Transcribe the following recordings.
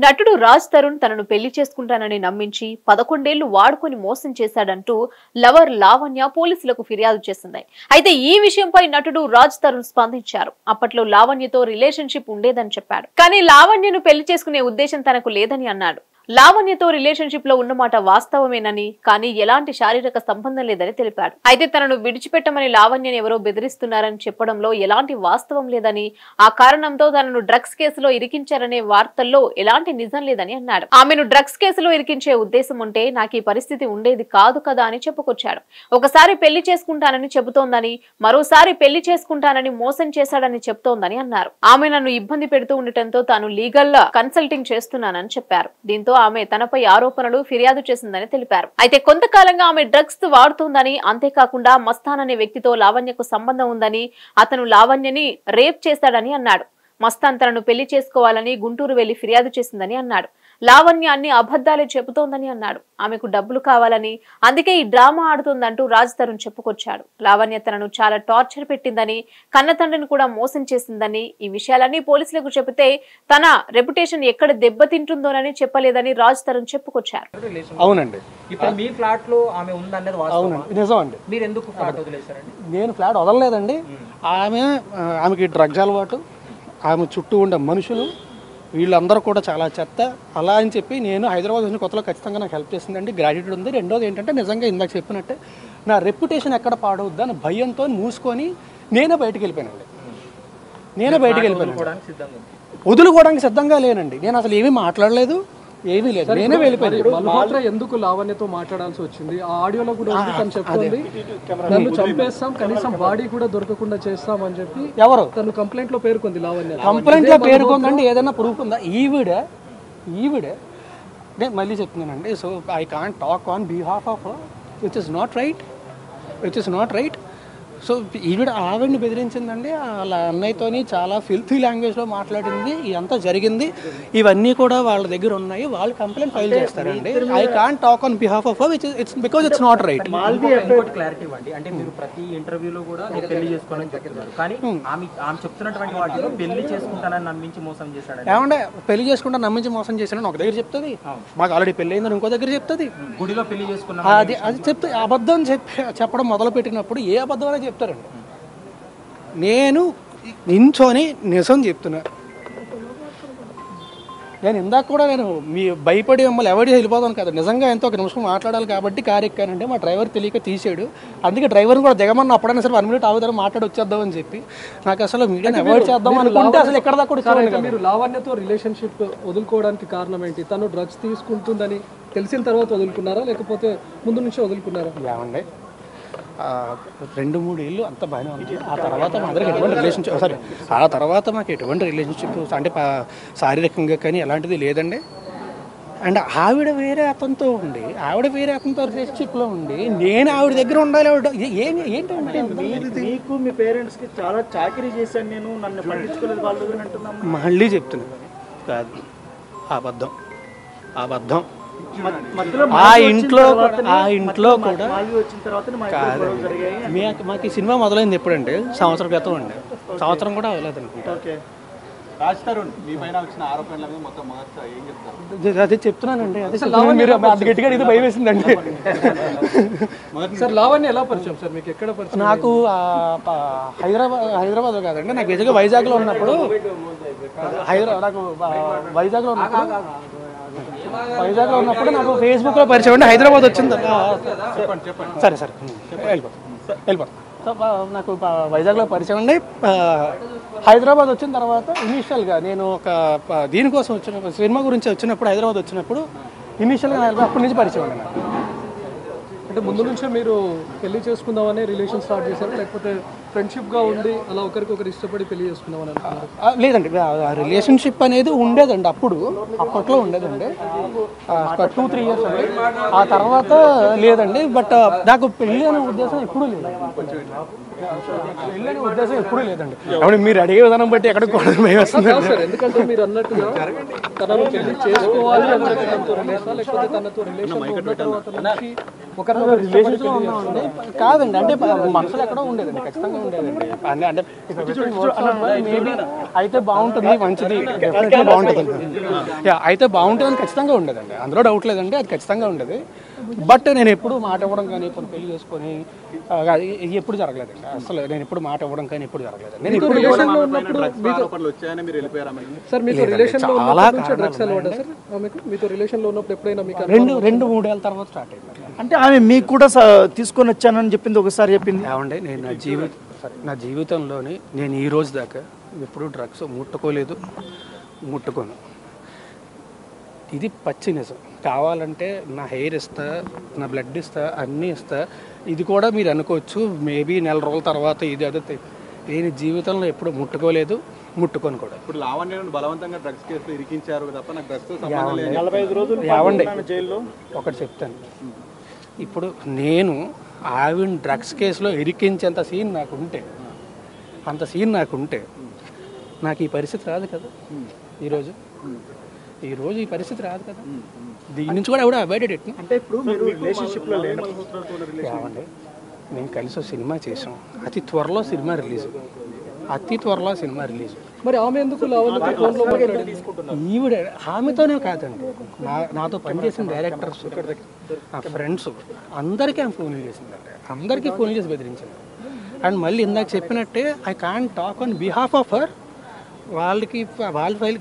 నటుడు రాజ్ తరుణ్ తనను పెళ్లి చేసుకుంటానని నమ్మించి 11 ఏళ్లు వాడుకొని మోసం చేశాడంటూ లవర్ లావణ్య పోలీసులకు ఫిర్యాదు చేసింది. అయితే ఈ విషయంపై నటుడు రాజ్ తరుణ్ స్పందించారు. అప్పట్లో లావణ్యతో రిలేషన్షిప్ ఉండేదని చెప్పాడు. కానీ లావణ్యను పెళ్లి చేసుకునే ఉద్దేశం తనకు లేదని అన్నాడు. లావణ్యతో రిలేషన్షిప్ లో ఉన్నమాట వాస్తవమేనని, కానీ ఎలాంటి శారీరక సంబంధం లేదని తెలిపాడు. అయితే తనను విడిచిపెట్టమని లావణ్యను ఎవరో బెదిరిస్తున్నారని చెప్పడంలో ఎలాంటి వాస్తవం లేదని, ఆ కారణంతో తనను డ్రగ్స్ కేసులో ఇరికించారనే వార్తల్లో ఎలాంటి నిజం లేదని అన్నాడు. ఆమెను డ్రగ్స్ కేసులో ఇరికించే ఉద్దేశం ఉంటే నాకు ఈ పరిస్థితి ఉండేది కాదు కదా అని చెప్పుకొచ్చాడు. ఒకసారి పెళ్లి చేసుకుంటానని చెబుతోందని, మరోసారి పెళ్లి చేసుకుంటానని మోసం చేశాడని చెప్తోందని అన్నారు. ఆమె నన్ను ఇబ్బంది పెడుతూ ఉండటంతో తాను లీగల్ కన్సల్టింగ్ చేస్తున్నానని చెప్పారు. దీంతో ఆమె తనపై ఆరోపణలు ఫిర్యాదు చేసిందని తెలిపారు. అయితే కొంతకాలంగా ఆమె డ్రగ్స్ వాడుతోందని, అంతేకాకుండా మస్తాన్ అనే వ్యక్తితో లావణ్యకు సంబంధం ఉందని, అతను లావణ్యని రేప్ చేశాడని అన్నాడు. మస్తాన్ తనను పెళ్లి చేసుకోవాలని గుంటూరు వెళ్లి ఫిర్యాదు చేసిందని అన్నాడు. లావణ్య అన్ని అబద్ధాలే చెబుతోందని అన్నాడు. ఆమెకు డబ్బులు కావాలని, అందుకే ఈ డ్రామా ఆడుతోందంటూ రాజ్ తరుణ్ చెప్పుకొచ్చాడు. లావణ్య తనను చాలా టార్చర్ పెట్టిందని, కన్న తండ్రిని కూడా మోసం చేసిందని, ఈ విషయాలన్నీ పోలీసులకు చెబితే తన రెప్యుటేషన్ ఎక్కడ దెబ్బతింటుందోనని చెప్పలేదని రాజ్ తరుణ్ చెప్పుకొచ్చారు. అవునండి, ఇప్పుడు మీ ఫ్లాట్ లో ఆమె ఉందనేది వాస్తవం. నిజం అండి. మీరు ఎందుకు ఫ్లాట్ వదిలేశారండి? నేను ఫ్లాట్ వదలలేదండి. ఆమెకి డ్రగ్స్ అలవాటు, ఆమె చుట్టూ ఉండే మనుషులు వీళ్ళందరూ కూడా చాలా చెత్త. అలా అని చెప్పి నేను హైదరాబాద్ వచ్చిన కొత్తలో ఖచ్చితంగా నాకు హెల్ప్ చేసిందండి, గ్రాడ్యుయేట్ ఉంది. రెండోది ఏంటంటే నిజంగా ఇందాక చెప్పినట్టే నా రెప్యుటేషన్ ఎక్కడ పాడవద్దు అని భయంతో మూసుకొని నేనే బయటకు వెళ్ళిపోయానండి. వదులుకోవడానికి సిద్ధంగా లేనండి. నేను అసలు ఏమీ మాట్లాడలేదు, ఏమీ లేదు, నేనే వెళ్ళిపోయాను. ఎందుకు లావణ్యతో మాట్లాడాల్సి వచ్చింది? ఆ ఆడియోలో కూడా తను చెప్తుంది, నన్ను చంపేస్తాం, కనీసం బాడీ కూడా దొరకకుండా చేస్తాం అని చెప్పి ఎవరు తను కంప్లైంట్ లో పేర్కొంది. లావణ్య కంప్లైంట్ లో పేర్కొందండి. ఏదైనా ప్రూఫ్ ఉందా? ఈవిడే నేను మళ్ళీ చెప్తున్నానండి. So I can't talk on behalf of which is not right. So ఆవిడని బెదిరించిందండి. వాళ్ళ అన్నయ్యతోని చాలా ఫిల్తీ లాంగ్వేజ్లో మాట్లాడింది. ఇదంతా జరిగింది. ఇవన్నీ కూడా వాళ్ళ దగ్గర ఉన్నాయి. వాళ్ళు కంప్లైంట్ ఫైల్ చేస్తారండి. I can't talk on behalf of because it's not right. Clarity ఇవ్వండి. అంటే మీరు ప్రతి ఇంటర్వ్యూలో కూడా నేను పెళ్లి చేసుకోవాలని చెప్తున్నారు, కానీ ఆమె చెప్తున్నటువంటి వాటిలో పెళ్లి చేసుకుంటానని నమ్మించి మోసం చేశాడు. ఏమంటే పెళ్లి చేసుకుంటా నమ్మించి మోసం చేశానని ఒక దగ్గర చెప్తుంది, మాకు ఆల్రెడీ పెళ్లి అయిందని ఇంకో దగ్గర చెప్తుంది. గుడిలో పెళ్లి చేసుకున్నా అది చెప్తే అబద్ధం చెప్పడం మొదలు పెట్టినప్పుడు ఏ అబద్ధం చెప్తారండి. నేను నించొని నిజం చెప్తున్నా. నేను ఇందాక కూడా నేను మీ భయపడి మిమ్మల్ని ఎవరి వెళ్ళిపోతాను కదా, నిజంగా ఎంతో ఒక నిమిషం మాట్లాడాలి కాబట్టి కారు ఎక్కానంటే మా డ్రైవర్ తెలియక తీసాడు. అందుకే డ్రైవర్ని కూడా దిగమన్నా అప్పుడైనా సరే 1 మినిట్ ఆగుతారు మాట్లాడి వచ్చేద్దామని చెప్పి. నాకు అసలు మీడియాని అవాయిడ్ చేద్దాం అనుకుంటే అసలు ఎక్కడ దాకా కూడా. మీరు లావణ్యతో రిలేషన్షిప్ వదులుకోవడానికి కారణం ఏంటి? తను డ్రగ్స్ తీసుకుంటుందని తెలిసిన తర్వాత వదులుకున్నారా, లేకపోతే ముందు నుంచే వదులుకున్నారా? ఏమండి, 2-3 ఏళ్ళు అంత బాగానే ఉంది. ఆ తర్వాత మా అందరికి ఎటువంటి రిలేషన్షిప్ అంటే శారీరకంగా కానీ ఎలాంటిది లేదండి. అండ్ ఆవిడ వేరే అతనితో రిలేషన్షిప్లో ఉండి నేను ఆవిడ దగ్గర ఉండాలి. ఏంటంటే మీకు మీ పేరెంట్స్కి చాలా చాకరీ చేశాను నేను, నన్ను పట్టించుకోలేదు వాళ్ళు అంటున్నాను. మళ్ళీ చెప్తున్నాను, కాదు అబద్ధం. ఆ ఇంట్లో కూడా మాకు ఈ సినిమా మొదలైంది ఎప్పుడంటే సంవత్సరం క్రితం అండి. సంవత్సరం కూడా అవ్వలేదు అనుకుంటా. అదే చెప్తున్నానండి. మీరు అంత గట్టిగా ఇది భయం వేసిందండి. సార్ లావణ్య ఎలా పరిచయం సార్ మీకు? ఎక్కడ పరిచయం? నాకు హైదరాబాద్ కాదండి, నాకు నిజంగా వైజాగ్లో ఉన్నప్పుడు నాకు ఫేస్బుక్లో పరిచయం అండి. హైదరాబాద్ వచ్చింది. సరే వెళ్ళిపోతాం. నాకు వైజాగ్లో పరిచయం అండి. హైదరాబాద్ వచ్చిన తర్వాత ఇనీషియల్గా నేను ఒక దీనికోసం సినిమా గురించి వచ్చినప్పుడు హైదరాబాద్ వచ్చినప్పుడు ఇనీషియల్గా అప్పటి నుంచి పరిచయం అండి నాకు. అంటే ముందు నుంచే మీరు పెళ్లి చేసుకుందామని రిలేషన్ స్టార్ట్ చేశారు, లేకపోతే ఫ్రెండ్షిప్గా ఉండి అలా ఒకరికొకరు ఇష్టపడి పెళ్లి చేసుకుందామని అనుకున్నారు? లేదండి, రిలేషన్షిప్ అనేది ఉండేదండి. అప్పట్లో ఉండేదండి, 2-3 ఇయర్స్ అండి. ఆ తర్వాత లేదండి. బట్ నాకు పెళ్ళి అనే ఉద్దేశం ఎప్పుడూ లేదండి. కాబట్టి మీరు అడిగే విధానం బట్టి ఎక్కడ కూడా భయం వస్తుంది. ఎందుకంటే మీరు అన్నట్టుగా తనను పెళ్లి చేసుకోవాలి అని చెప్పి తనతో రిలేషన్, లేకపోతే తనతో రిలేషన్ ఉన్న తర్వాత నుంచి ఒకరినొకరు రిలేషన్స్లో ఉన్నామండి. కాదండి, అంటే మనసులో ఎక్కడో ఉండేదండి, ఖచ్చితంగా ఉండేదండి. అంటే మేబీ అయితే బాగుంటుంది, మంచిది, డెఫినెట్గా బాగుంటుంది, అయితే బాగుంటుందని ఖచ్చితంగా ఉండేదండి, అందులో డౌట్ లేదండి, అది ఖచ్చితంగా ఉండేది. బట్ నేను ఎప్పుడు మాట ఇవ్వడం కానీ కొన్ని పెళ్లి చేసుకొని ఎప్పుడు జరగలేదండి. అసలు నేను ఎప్పుడు మాట ఇవ్వడం కానీ ఎప్పుడు జరగలేదండి. నేను ఇప్పుడు రిలేషన్లో ఉన్నప్పుడు సార్ మీతో రిలేషన్లో ఉన్నప్పుడు డ్రగ్స్ అలవాటా సార్ మీతో రిలేషన్లో ఉన్నప్పుడు ఎప్పుడైనా మీకు 2-3 ఏళ్ళ తర్వాత స్టార్ట్ అయింది. అంటే ఆమె మీకు కూడా తీసుకొని వచ్చానని చెప్పింది, ఒకసారి చెప్పింది. ఏమంటే నేను నా జీవితంలోని నేను ఈ రోజు దాకా ఎప్పుడు డ్రగ్స్ ముట్టుకోలేదు, ముట్టుకోను. ఇది పచ్చి నిజం. కావాలంటే నా హెయిర్ ఇస్తా, నా బ్లడ్ ఇస్తా, అన్నీ ఇస్తా. ఇది కూడా మీరు అనుకోవచ్చు మేబీ నెల రోజుల తర్వాత ఇది అదే. నేను జీవితంలో ఎప్పుడు ముట్టుకోలేదు, ముట్టుకొని కూడా. ఇప్పుడు లావణ్యను బలవంతంగా డ్రగ్స్ కేసులో ఇరికించారు తప్ప నాకు డ్రగ్స్ 45 రోజులు జైల్లో. ఒకటి చెప్తాను, ఇప్పుడు నేను ఆవిడ డ్రగ్స్ కేసులో ఇరికించేంత సీన్ నాకుంటే, అంత సీన్ నాకుంటే నాకు ఈ పరిస్థితి రాదు కదా. ఈరోజు ఈ పరిస్థితి రాదు కదా. దీని నుంచి కూడా ఎవడో అవాయిడెడ్ ఎట్లా. అంటే ఇప్పుడు మీరు రిలేషన్షిప్లో ఏమండి, మేము కలిసి సినిమా చేసాం, అతి త్వరలో సినిమా రిలీజ్, మరి ఆమె ఎందుకు ఈవిడ ఆమెతోనే కాదండి, నాతో పనిచేసిన డైరెక్టర్స్, నా ఫ్రెండ్స్ అందరికీ ఆమె ఫోన్లు చేసిందండి, అందరికీ ఫోన్లు చేసి బెదిరించింది. అండ్ మళ్ళీ ఇందాక చెప్పినట్టే I can't talk on behalf of her. వాళ్ళు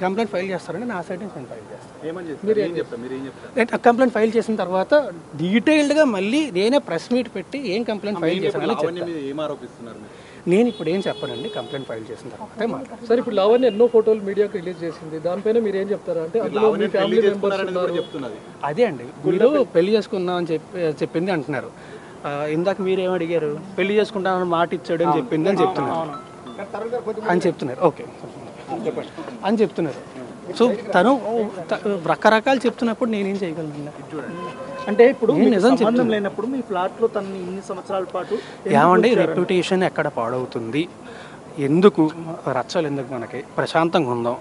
కంప్లైంట్ ఫైల్ చేస్తారంటే నా సైడ్ నుంచి నేను ఫైల్ చేస్తాను. కంప్లైంట్ ఫైల్ చేసిన తర్వాత డీటెయిల్డ్గా మళ్ళీ నేనే ప్రెస్ మీట్ పెట్టి ఏం కంప్లైంట్ ఫైల్ చేశాను నేను ఇప్పుడు ఏం చెప్పానండి. కంప్లైంట్ ఫైల్ చేసిన తర్వాత మాట్లాడతాను. సార్ ఇప్పుడు లావణ్య ఎన్నో ఫోటోలు మీడియాకి రిలీజ్ చేసింది, దానిపైన మీరు ఏం చెప్తారా? అంటే అందులో మీ ఫ్యామిలీ మెంబర్స్ చెప్తున్నది అదే అండి, మీరు పెళ్లి చేసుకున్నాం అని చెప్పింది అంటున్నారు. ఇందాక మీరేం అడిగారు, పెళ్లి చేసుకుంటానని మాట ఇచ్చాడు అని చెప్పింది అని చెప్తున్నారు ఓకే అని చెప్తున్నారు. సో తను రకరకాలు చెప్తున్నప్పుడు నేనేం చేయగలను? అంటే ఇప్పుడు సంబంధం లేనప్పుడు మీ ఫ్లాట్ లో తనని ఇన్ని సంవత్సరాల పాటు ఏమండి రెప్యుటేషన్ ఎక్కడ పాడవుతుంది, ఎందుకు రచ్చలు, ఎందుకు మనకి ప్రశాంతంగా ఉందాం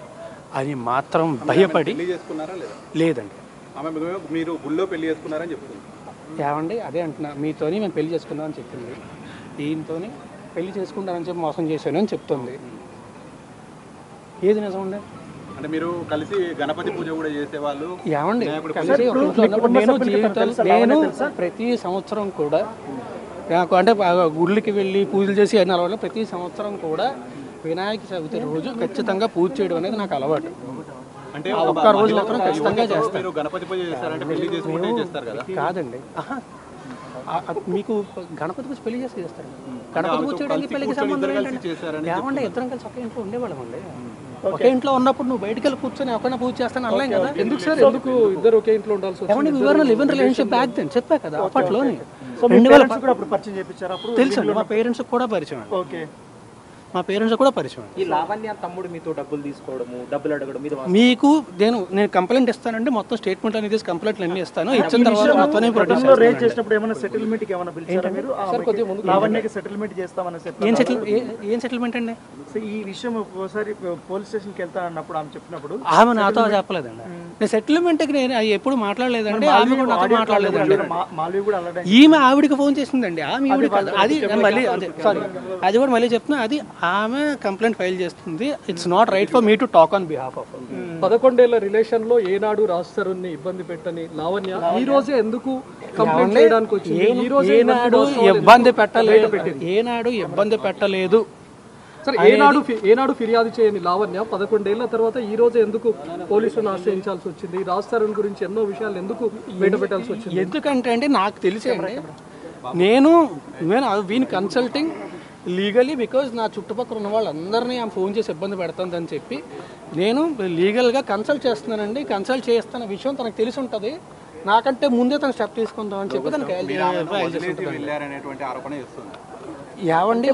అని మాత్రం భయపడి లేదండి. మీరు గుళ్ళో పెళ్లి చేసుకున్నారని చెప్తుంది. ఏమండి అదే అంటున్నా, మీతోని మేము పెళ్లి చేసుకుందాం అని చెప్పింది, ఈయనతోని పెళ్లి చేసుకుంటానని చెప్పి మోసం చేశాను అని చెప్తుంది. ఏది నిజం ఉండే? అంటే మీరు కలిసి గణపతి పూజ కూడా చేసేవాళ్ళు. ఏమండి నేను ప్రతి సంవత్సరం కూడా నాకు అంటే గుళ్ళకి వెళ్ళి పూజలు చేసి అయిన అలవాటు. ప్రతి సంవత్సరం కూడా వినాయక చవితి రోజు ఖచ్చితంగా పూజ చేయడం అనేది నాకు అలవాటు. అంటే ఒక్క రోజు మాత్రం ఖచ్చితంగా చేస్తారు. గణపతి పూజ చేస్తారంటే పెళ్లి చేసుకుంటే చేస్తారు కదా? కాదండి, మీకు గణపతి పూజ పెళ్లి చేసి చేస్తారు. గణపతి పూజ చేయడానికి పెళ్లికి సంబంధం ఏంటంటే ఏమంటే ఇద్దరం కలిసి ఒకే ఇంట్లో ఉండేవాళ్ళం అండి. ఒకే ఇంట్లో ఉన్నప్పుడు నువ్వు బయటకు వెళ్ళి కూర్చొని ఎవరైనా పూజ చేస్తాను అనలేం కదా. ఎందుకు సార్, ఎందుకు ఇద్దరు ఒకే ఇంట్లో ఉండాల్సి ఏమంటే వివరణ live in relationship back then చెప్పా కదా అప్పట్లోనే. తెలుసు మా పేరెంట్స్ కూడా పరిచయం, మా పేరెంట్స్ కూడా పరిచయం. ఈ లావణ్య తమ్ముడు మీతో డబ్బులు తీసుకోవడము, డబ్బులు అడగడం మీకు నేను కంప్లైంట్ ఇస్తానండి, మొత్తం స్టేట్మెంట్ అనేది కంప్లైంట్లు అన్ని ఇస్తాను. ఇచ్చిన తర్వాత మొత్తం ఏం సెటిల్మెంట్ అండి? ఈ విషయం ఒకసారి పోలీస్ స్టేషన్కి వెళ్తా అన్నప్పుడు ఆమె చెప్పినప్పుడు ఆమె నాతో చెప్పలేదండి. నేను సెటిల్మెంట్కి నేను ఎప్పుడు మాట్లాడలేదండి, ఆమె కూడా నాతో మాట్లాడలేదండి. ఈమె ఆవిడికి ఫోన్ చేసిందండి, ఆమె ఆవిడ కాదు. అది మళ్ళీ అదే సారీ, అది కూడా మళ్ళీ చెప్తున్నా, అది ఆమె కంప్లైంట్ ఫైల్ చేస్తుంది. It's not right for me to talk on behalf of. 11 ఏళ్ల రిలేషన్ లో ఏనాడు రాస్తారుని ఇబ్బంది పెట్టని లావణ్య ఈ రోజే ఎందుకు కంప్లైంట్ చేయడానికి వచ్చింది? ఈ రోజు ఏనాడు ఇబ్బంది పెట్టలేదు సార్. ఏనాడు ఫిర్యాదు చేయని లావణ్య 11 ఏళ్ల తర్వాత ఈ రోజు ఎందుకు పోలీసులను ఆశ్రయించాల్సి వచ్చింది? రాస్తారుని గురించి ఎన్నో విషయాలు ఎందుకు బయట పెట్టాల్సి వచ్చింది? ఎందుకంటే అండి నాకు తెలిసే నేను వీని కన్సల్టింగ్ లీగలీ బికాజ్ నా చుట్టుపక్కల ఉన్న వాళ్ళందరినీ ఆమె ఫోన్ చేసి ఇబ్బంది పెడుతుందని చెప్పి నేను లీగల్గా కన్సల్ట్ చేస్తున్నానండి. కన్సల్ట్ చేస్తున్న విషయం తనకు తెలిసి ఉంటుంది, నాకంటే ముందే తను స్టెప్ తీసుకుందాం అని చెప్పి తనకి ఏవండి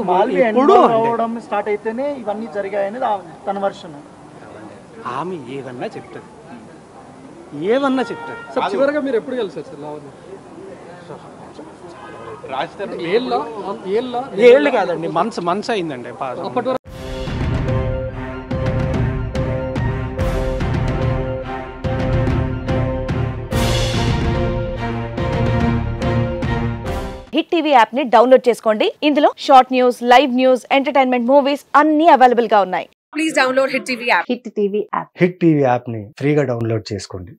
స్టార్ట్ అయితేనే ఇవన్నీ జరిగాయని తన వర్షన్. ఆమె ఏదన్నా చెప్తుంది. సార్ చివరిగా మీరు ఎప్పుడు కలిసారు సార్ లావణ్య? ఏళ్ళు కాదండి, మంత్స్ అయిందండి. హిట్ టీవీ యాప్ ని డౌన్లోడ్ చేసుకోండి. ఇందులో short news, live news, entertainment movies అన్ని అవైలబుల్ గా ఉన్నాయి. Please download hit TV app. Hit TV app ని ఫ్రీగా డౌన్లోడ్ చేసుకోండి.